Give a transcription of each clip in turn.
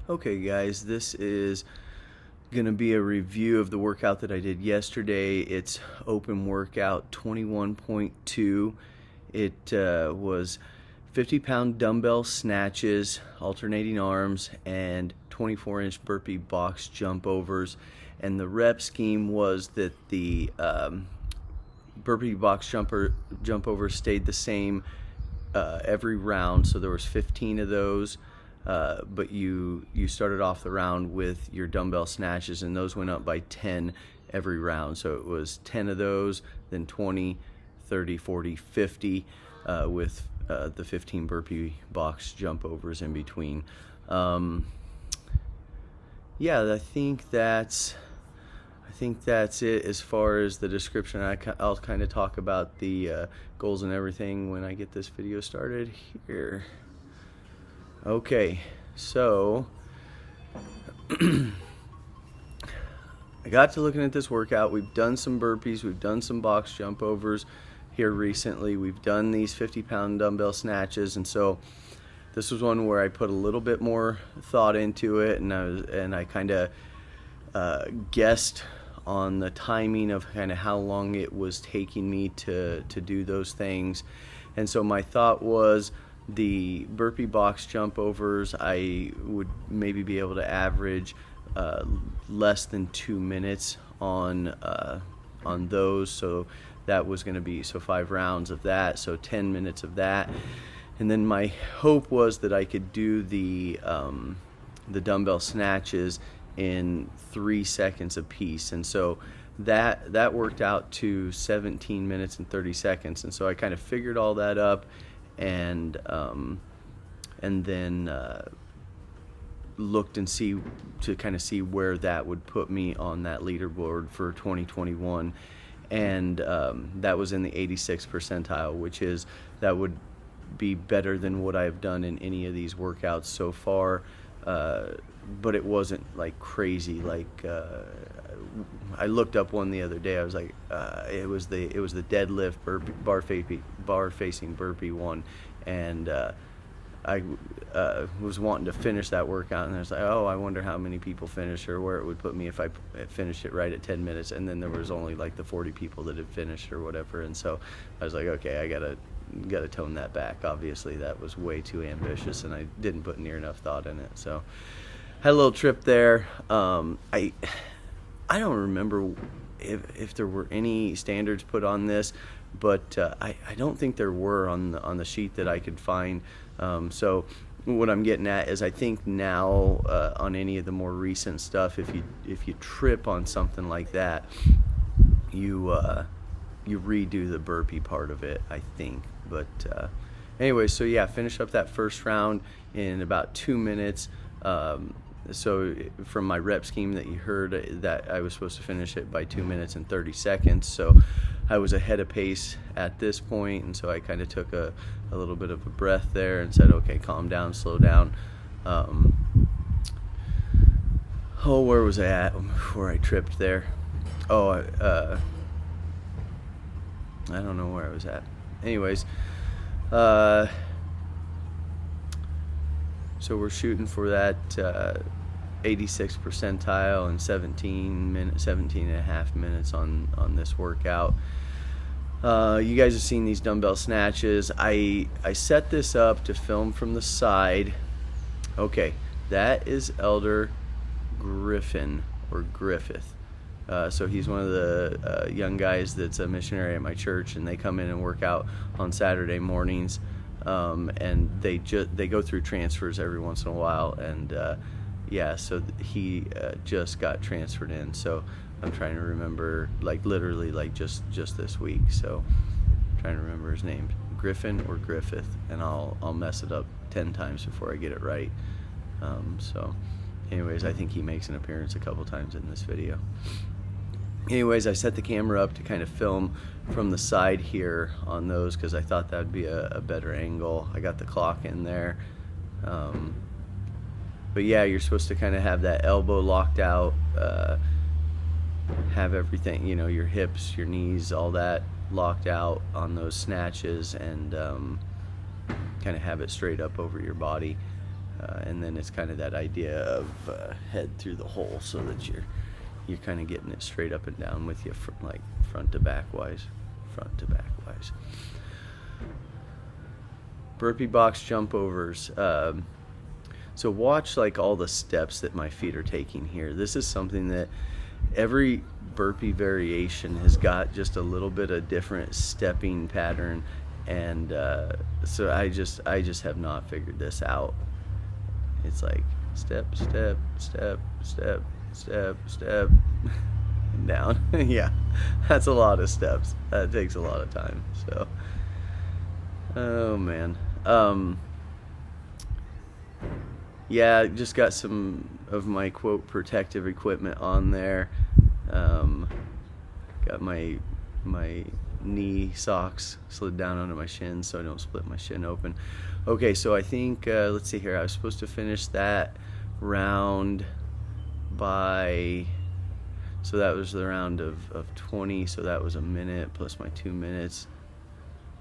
Okay guys, this is going to be a review of the workout that I did yesterday. It's open workout 21.2. It was 50-pound dumbbell snatches, alternating arms, and 24-inch burpee box jump overs. And the rep scheme was that the burpee box jump over stayed the same every round. So there was 15 of those. But you started off the round with your dumbbell snatches, and those went up by 10 every round. So it was 10 of those, then 20, 30, 40, 50 with the 15 burpee box jump overs in between. Yeah, I think that's it as far as the description. I'll kind of talk about the goals and everything when I get this video started here. Okay, so I got to looking at this workout. We've done some burpees, we've done some box jump overs here recently. We've done these 50-pound dumbbell snatches, and so this was one where I put a little bit more thought into it, and I kind of guessed on the timing of kind of how long it was taking me to do those things. And so my thought was, the burpee box jump overs, I would maybe be able to average less than 2 minutes on those. So that was going to be 5 rounds of that, so 10 minutes of that. And then my hope was that I could do the dumbbell snatches in 3 seconds apiece, and so that worked out to 17 minutes and 30 seconds. And so I kind of figured all that up, and then looked and see where that would put me on that leaderboard for 2021, and that was in the 86th percentile, that would be better than what I've done in any of these workouts so far, but it wasn't like crazy. Like I looked up one the other day. I was like, it was the deadlift bar facing burpee one, and I was wanting to finish that workout, and I was like, oh, I wonder how many people finished, or where it would put me if I finished it right at 10 minutes. And then there was only like the 40 people that had finished or whatever, and so I was like, okay, I gotta tone that back. Obviously that was way too ambitious, and I didn't put near enough thought in it. So had a little trip there. I don't remember if there were any standards put on this, but I don't think there were on the sheet that I could find. So what I'm getting at is, I think now on any of the more recent stuff, if you trip on something like that, you redo the burpee part of it, I think. But anyway, so yeah, finish up that first round in about 2 minutes. So from my rep scheme that you heard, that I was supposed to finish it by 2 minutes and 30 seconds. So I was ahead of pace at this point, and so I kind of took a little bit of a breath there and said, okay, calm down, slow down. Where was I at before I tripped there? I don't know where I was at. Anyways, so we're shooting for that 86th percentile in 17 and a half minutes on this workout. You guys have seen these dumbbell snatches. I set this up to film from the side. Okay, that is Elder Griffin, or Griffith. So he's one of the young guys that's a missionary at my church, and they come in and work out on Saturday mornings. And they go through transfers every once in a while, and yeah, so he just got transferred in. So I'm trying to remember, like literally like just this week. So I'm trying to remember his name, Griffin or Griffith, and I'll mess it up 10 times before I get it right. So anyways, I think he makes an appearance a couple times in this video. Anyways, I set the camera up to kind of film from the side here on those, because I thought that would be a better angle. I got the clock in there. But yeah, you're supposed to kind of have that elbow locked out, have everything, your hips, your knees, all that locked out on those snatches, and kind of have it straight up over your body. And then it's kind of that idea of head through the hole, so that you're kind of getting it straight up and down with you, like front to back wise. Burpee box jump overs. So watch like all the steps that my feet are taking here. This is something that every burpee variation has got just a little bit of different stepping pattern, and so I just have not figured this out. It's like step, step, step, step, step, step, down. Yeah, that's a lot of steps. That takes a lot of time. So, oh man. Yeah, just got some of my quote protective equipment on there. Got my knee socks slid down onto my shins so I don't split my shin open. Okay, so I think let's see here. I was supposed to finish that round by, so that was the round of 20, so that was a minute plus my 2 minutes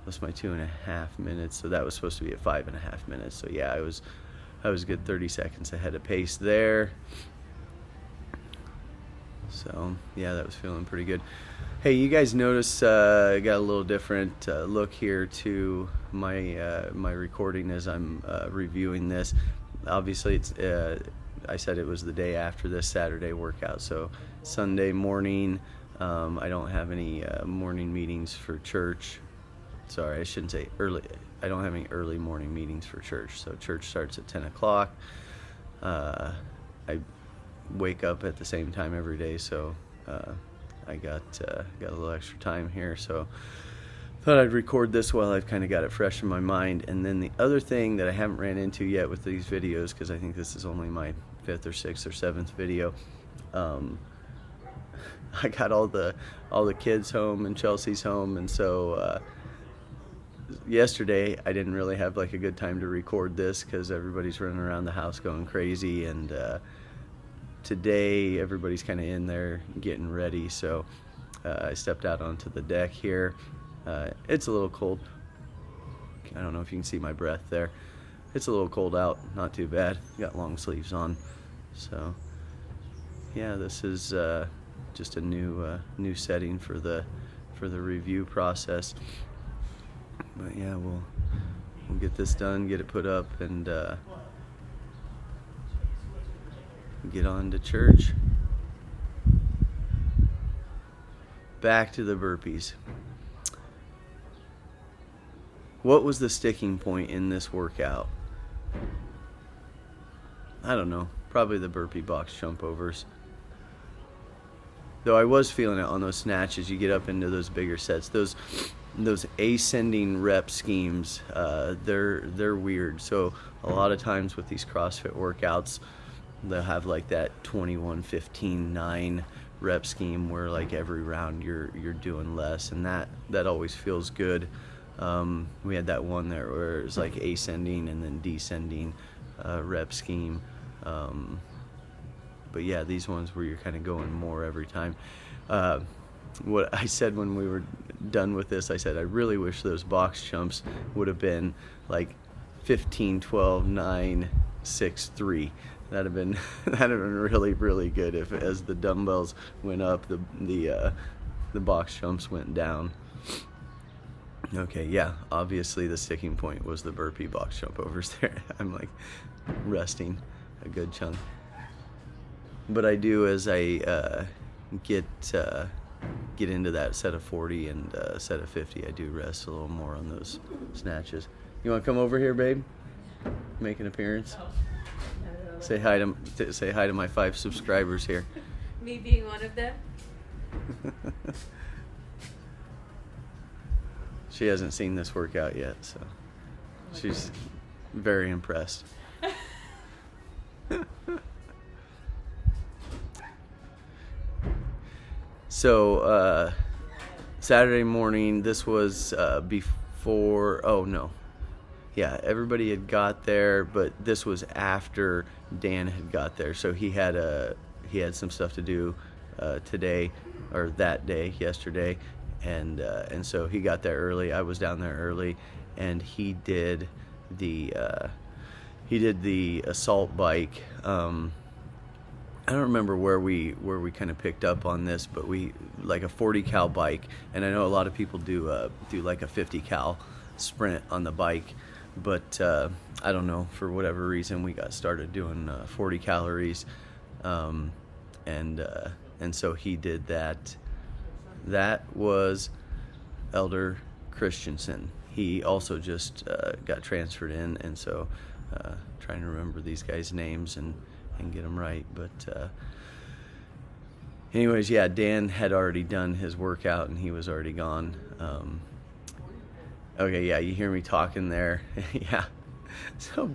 plus my 2.5 minutes, so that was supposed to be at 5.5 minutes. So yeah, I was a good 30 seconds ahead of pace there. So yeah, that was feeling pretty good. Hey, you guys notice I got a little different look here to my my recording as I'm reviewing this. Obviously, it's I said it was the day after this Saturday workout, so Sunday morning. I don't have any morning meetings for church. Sorry, I shouldn't say early. I don't have any early morning meetings for church. So church starts at 10 o'clock. I wake up at the same time every day, so I got a little extra time here. So thought I'd record this while I've kind of got it fresh in my mind. And then the other thing that I haven't ran into yet with these videos, because I think this is only my 5th or 6th or 7th video. I got all the kids home and Chelsea's home, and so yesterday I didn't really have like a good time to record this because everybody's running around the house going crazy, and today everybody's kind of in there getting ready, so I stepped out onto the deck here. It's a little cold. I don't know if you can see my breath there. It's a little cold out, not too bad. Got long sleeves on. So yeah, this is just a new setting for the review process. But yeah, we'll get this done, get it put up, and get on to church. Back to the burpees. What was the sticking point in this workout? I don't know. Probably the burpee box jump overs. Though I was feeling it on those snatches. You get up into those bigger sets. Those ascending rep schemes, they're weird. So a lot of times with these CrossFit workouts, they'll have like that 21, 15, 9 rep scheme where like every round you're doing less, and that always feels good. We had that one there where it was like ascending and then descending rep scheme. But yeah, these ones where you're kind of going more every time. What I said when we were done with this, I said I really wish those box jumps would have been like 15, 12, 9, 6, 3. That'd have been really, really good if as the dumbbells went up, the box jumps went down. Okay, yeah, obviously the sticking point was the burpee box jump overs there. I'm like resting a good chunk. But I do, as I get into that set of 40 and set of 50, I do rest a little more on those snatches. You want to come over here, babe? Make an appearance? Say hi to my 5 subscribers here. Me being one of them? She hasn't seen this workout yet, so she's very impressed. So Saturday morning, this was before, oh no, yeah, everybody had got there, but this was after Dan had got there. So he had some stuff to do today, or that day, yesterday, and so he got there early. I was down there early, and he did the he did the assault bike. I don't remember where we kind of picked up on this, but we like a 40 cal bike, and I know a lot of people do like a 50 cal sprint on the bike, but I don't know, for whatever reason we got started doing 40 calories, and so he did that. That was Elder Christensen. He also just got transferred in, and so trying to remember these guys' names and get them right. But anyways, yeah, Dan had already done his workout and he was already gone. Okay, yeah, you hear me talking there. Yeah. So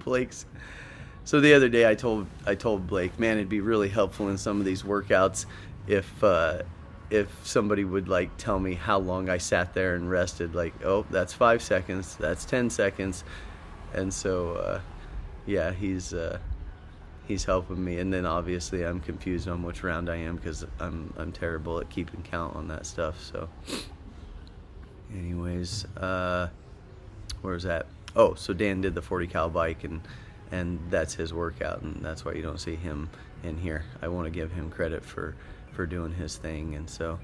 the other day I told Blake, man, it'd be really helpful in some of these workouts if somebody would like tell me how long I sat there and rested, like, oh, that's 5 seconds, that's 10 seconds. And so yeah, he's helping me, and then obviously I'm confused on which round I am because I'm terrible at keeping count on that stuff. So anyways, where's that? Oh, so Dan did the 40 cal bike, and that's his workout, and that's why you don't see him in here. I want to give him credit for doing his thing. And so,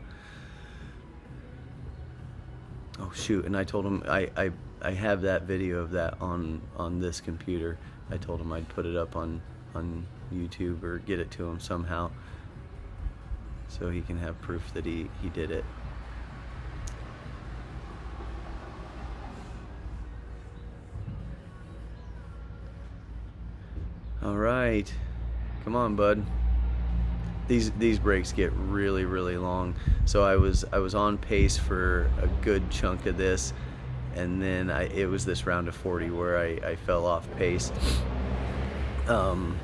oh shoot, and I told him I have that video of that on this computer. I told him I'd put it up on YouTube or get it to him somehow so he can have proof that he did it. All right, come on, bud. These breaks get really, really long. So I was on pace for a good chunk of this, and then it was this round of 40 where I fell off pace. Come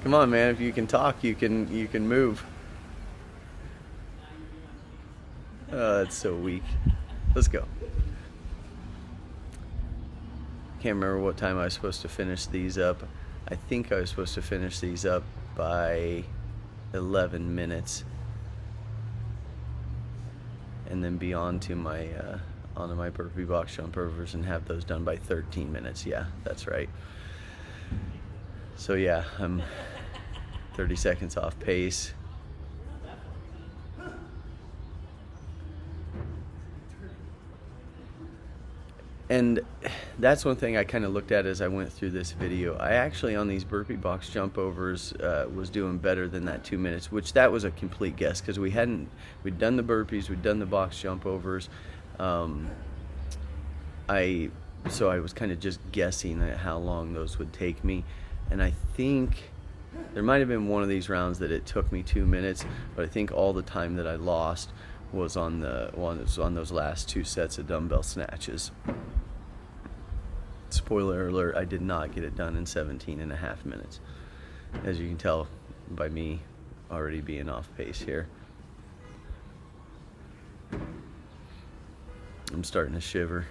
on, man, if you can talk, you can move. Oh, that's so weak. Let's go. Can't remember what time I was supposed to finish these up. I think I was supposed to finish these up by 11 minutes and then be onto my burpee box jump overs and have those done by 13 minutes. Yeah, that's right. So yeah, I'm 30 seconds off pace. And that's one thing I kind of looked at as I went through this video. I actually, on these burpee box jump overs, was doing better than that 2 minutes, which that was a complete guess because we'd done the burpees, we'd done the box jump overs. So I was kind of just guessing at how long those would take me. And I think there might have been one of these rounds that it took me 2 minutes, but I think all the time that I lost was on those last 2 sets of dumbbell snatches. Spoiler alert, I did not get it done in 17 and a half minutes, as you can tell by me already being off pace here. I'm starting to shiver.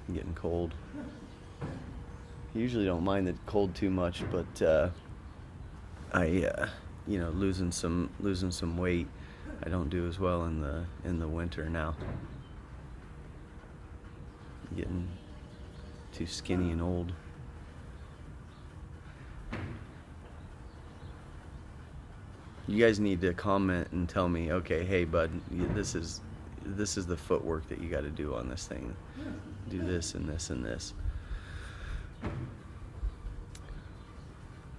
I'm getting cold. I usually don't mind the cold too much, but losing some weight, I don't do as well in the winter now. I'm getting too skinny and old. You guys need to comment and tell me, okay, hey bud, this is the footwork that you got to do on this thing. Do this and this and this.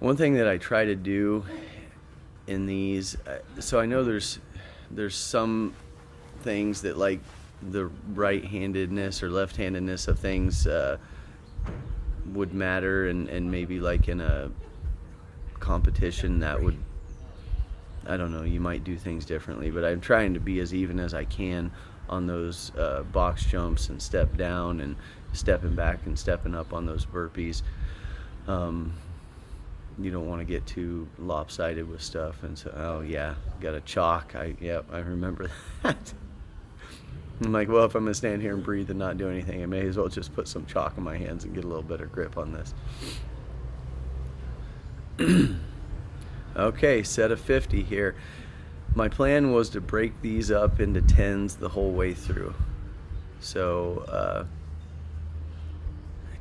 One thing that I try to do in these, so I know there's some things that, like the right-handedness or left-handedness of things would matter, and maybe like in a competition that would, I don't know, you might do things differently, but I'm trying to be as even as I can on those box jumps and step down and stepping back and stepping up on those burpees. You don't want to get too lopsided with stuff, and so, oh yeah, got a chalk. I remember that. I'm like, well, if I'm gonna stand here and breathe and not do anything, I may as well just put some chalk in my hands and get a little better grip on this. Okay, set of 50 here. My plan was to break these up into 10s the whole way through. So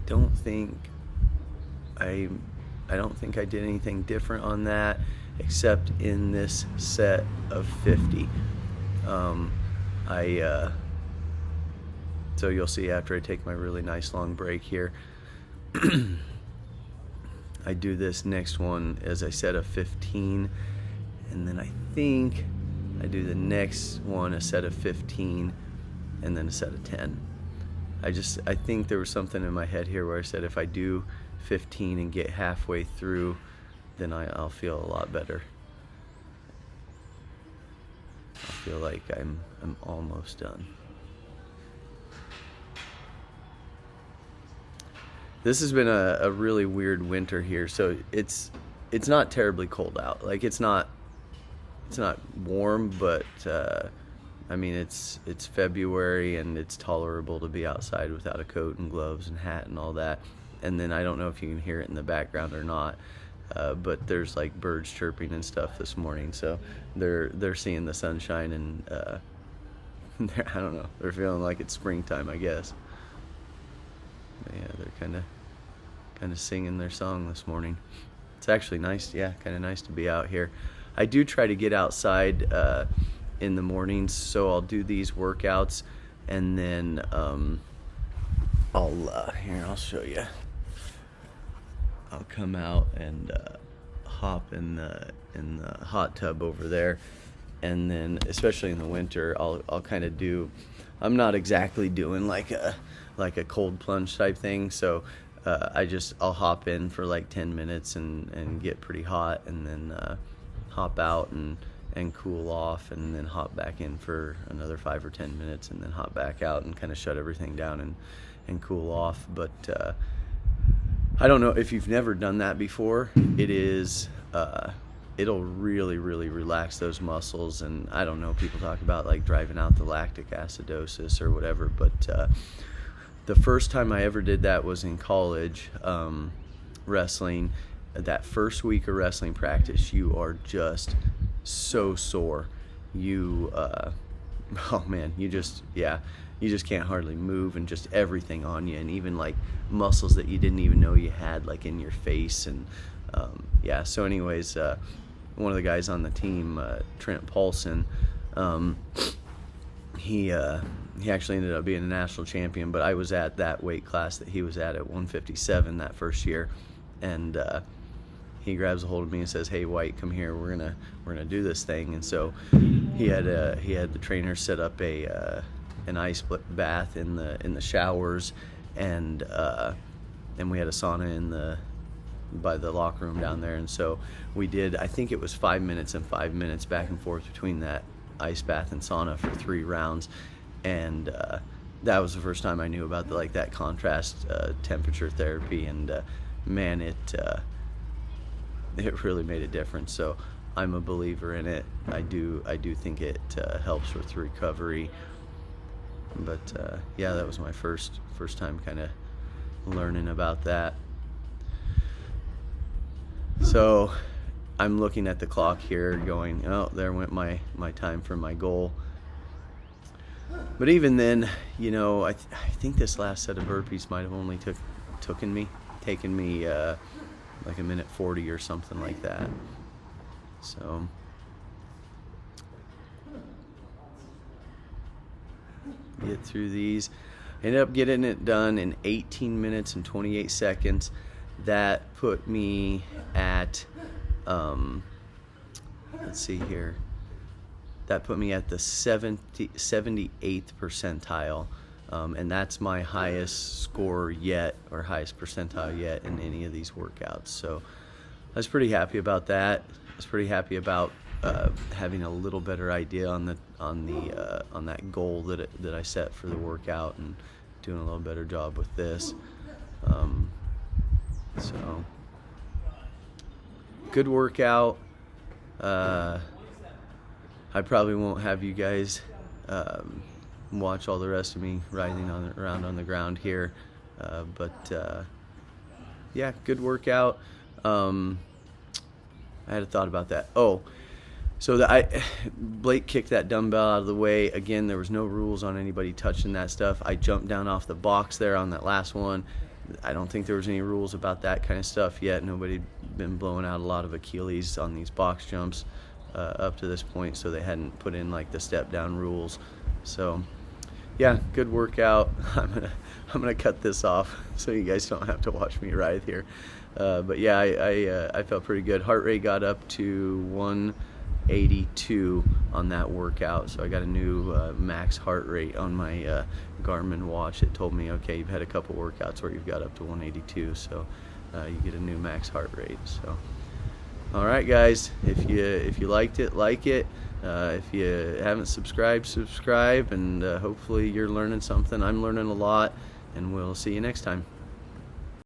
don't think I don't think I did anything different on that, except in this set of 50. So you'll see after I take my really nice long break here, I do this next one as I set of 15, and then I think I do the next one a set of 15, and then a set of 10. I think there was something in my head here where I said if I do 15 and get halfway through, then I'll feel a lot better. I feel like I'm almost done. This has been a really weird winter here. So it's not terribly cold out. Like it's not warm, but I mean it's February and it's tolerable to be outside without a coat and gloves and hat and all that. And then I don't know if you can hear it in the background or not, but there's like birds chirping and stuff this morning. So they're seeing the sunshine and I don't know, they're feeling like it's springtime, I guess. But yeah, they're kind of singing their song this morning. It's actually nice, yeah, kind of nice to be out here. I do try to get outside in the mornings, so I'll do these workouts, and then I'll show you. I'll come out and hop in the hot tub over there, and then especially in the winter, I'll kind of do. I'm not exactly doing like a cold plunge type thing, so I'll hop in for like 10 minutes and get pretty hot, and then hop out and cool off, and then hop back in for another 5 or 10 minutes, and then hop back out and kind of shut everything down and cool off. But I don't know if you've never done that before. It'll really, really relax those muscles. And I don't know, people talk about like driving out the lactic acidosis or whatever, but the first time I ever did that was in college, wrestling. That first week of wrestling practice, you are just so sore. You just can't hardly move, and just everything on you, and even like muscles that you didn't even know you had, like in your face. And so anyways, one of the guys on the team, Trent Paulson, he actually ended up being a national champion, but I was at that weight class that he was at 157 that first year. And he grabs a hold of me and says, "Hey, White, come here. We're gonna do this thing." And so he had the trainer set up an ice bath in the showers, and we had a sauna by the locker room down there. And so we did, I think it was 5 minutes and 5 minutes back and forth between that ice bath and sauna for 3 rounds. And that was the first time I knew about that contrast temperature therapy, and man, it really made a difference. So I'm a believer in it. I do think it helps with recovery. But that was my first time kind of learning about that. So I'm looking at the clock here going, oh, there went my time for my goal. But even then, I think this last set of burpees might have only taken me like a minute 40 or something like that. So get through these. Ended up getting it done in 18 minutes and 28 seconds. That put me at let's see here. That put me at the 78th percentile, and that's my highest score yet, or highest percentile yet in any of these workouts. So I was pretty happy about that. I was pretty happy about having a little better idea on that goal that I set for the workout, and doing a little better job with this. So good workout. I probably won't have you guys watch all the rest of me writhing around on the ground here, but good workout. I had a thought about that. So Blake kicked that dumbbell out of the way. Again, there was no rules on anybody touching that stuff. I jumped down off the box there on that last one, I don't think there was any rules about that kind of stuff yet. Nobody been blowing out a lot of Achilles on these box jumps up to this point, so they hadn't put in like the step down rules. So yeah, good workout. I'm gonna cut this off so you guys don't have to watch me writhe here. But yeah, I felt pretty good. Heart rate got up to 182 on that workout, so I got a new max heart rate on my Garmin watch. It told me, okay, you've had a couple workouts where you've got up to 182, so you get a new max heart rate. So all right, guys, if you liked it, like it. If you haven't subscribed, subscribe, and hopefully you're learning something. I'm learning a lot, and we'll see you next time.